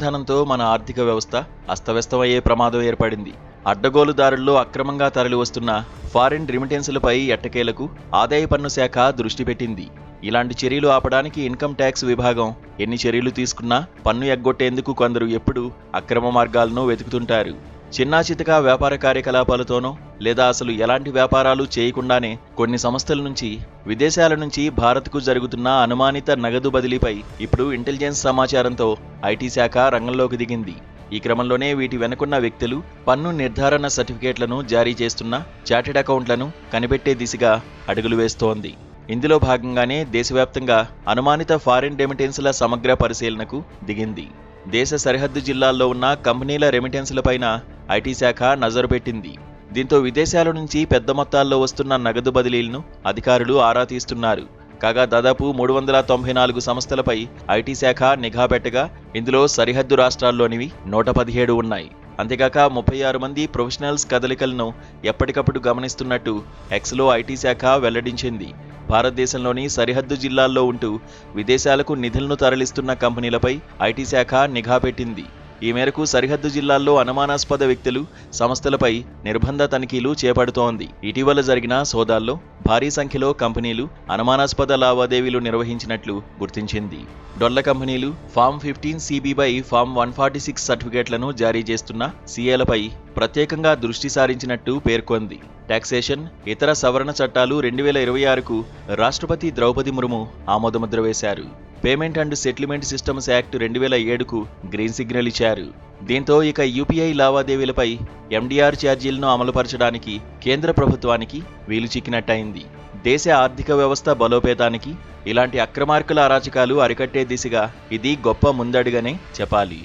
ధనంతో మన ఆర్థిక వ్యవస్థ అస్తవ్యస్తమయ్యే ప్రమాదం ఏర్పడింది. అడ్డగోలుదారుల్లో అక్రమంగా తరలివస్తున్న ఫారిన్ రెమిటెన్సులపై ఎట్టకేలకు ఆదాయ పన్ను శాఖ దృష్టి పెట్టింది. ఇలాంటి చర్యలు ఆపడానికి ఇన్కమ్ ట్యాక్స్ విభాగం ఎన్ని చర్యలు తీసుకున్నా పన్ను ఎగ్గొట్టేందుకు కొందరు ఎప్పుడూ అక్రమ మార్గాలను వెతుకుతుంటారు. చిన్నా చితకా వ్యాపార కార్యకలాపాలతోనో లేదా అసలు ఎలాంటి వ్యాపారాలు చేయకుండానే కొన్ని సంస్థల నుంచి విదేశాల నుంచి భారత్కు జరుగుతున్న అనుమానిత నగదు బదిలీపై ఇప్పుడు ఇంటెలిజెన్స్ సమాచారంతో ఐటీ శాఖ రంగంలోకి దిగింది. ఈ క్రమంలోనే వీటి వెనుకున్న వ్యక్తులు పన్ను నిర్ధారణ సర్టిఫికేట్లను జారీ చేస్తున్న చార్టెడ్ అకౌంట్లను కనిపెట్టే దిశగా అడుగులు వేస్తోంది. ఇందులో భాగంగానే దేశవ్యాప్తంగా అనుమానిత ఫారిన్ రెమిటెన్స్ల సమగ్ర పరిశీలనకు దిగింది. దేశ సరిహద్దు జిల్లాల్లో ఉన్న కంపెనీల రెమిటెన్స్లపైన ఐటీ శాఖ నజరు పెట్టింది. దీంతో విదేశాల నుంచి పెద్ద మొత్తాల్లో వస్తున్న నగదు బదిలీలను అధికారులు ఆరా తీస్తున్నారు. కాగా దాదాపు 394 సంస్థలపై ఐటీ శాఖ నిఘా పెట్టగా ఇందులో సరిహద్దు రాష్ట్రాల్లోనివి 117 ఉన్నాయి. అంతేకాక 36 మంది ప్రొఫెషనల్స్ కదలికలను ఎప్పటికప్పుడు గమనిస్తున్నట్టు ఎక్స్లో ఐటీ శాఖ వెల్లడించింది. భారతదేశంలోని సరిహద్దు జిల్లాల్లో ఉంటూ విదేశాలకు నిధులను తరలిస్తున్న కంపెనీలపై ఐటీ శాఖ నిఘా పెట్టింది. ఈ మేరకు సరిహద్దు జిల్లాల్లో అనుమానాస్పద వ్యక్తులు, సంస్థలపై నిర్బంధ తనిఖీలు చేపడుతోంది. ఇటీవల జరిగిన సోదాల్లో భారీ సంఖ్యలో కంపెనీలు అనుమానాస్పద లావాదేవీలు నిర్వహించినట్లు గుర్తించింది. డొల్ల కంపెనీలు ఫామ్ 15CBపై ఫామ్ 146 సర్టిఫికేట్లను జారీ చేస్తున్న సీఏలపై ప్రత్యేకంగా దృష్టి సారించినట్టు పేర్కొంది. టాక్సేషన్, ఇతర సవరణ చట్టాలు 2026కు రాష్ట్రపతి ద్రౌపది ముర్ము ఆమోదముద్ర వేశారు. Payment and settlement systems act 2007కు గ్రీన్ సిగ్నల్ ఇచ్చారు. దీంతో ఇక యూపీఐ లావాదేవీలపై ఎండీఆర్ ఛార్జీలను అమలుపరచడానికి కేంద్ర ప్రభుత్వానికి వీలు చిక్కినట్టయింది. దేశ ఆర్థిక వ్యవస్థ బలోపేతానికి ఇలాంటి అక్రమార్కుల అరాచకాలు అరికట్టే దిశగా ఇది గొప్ప ముందడుగనే చెప్పాలి.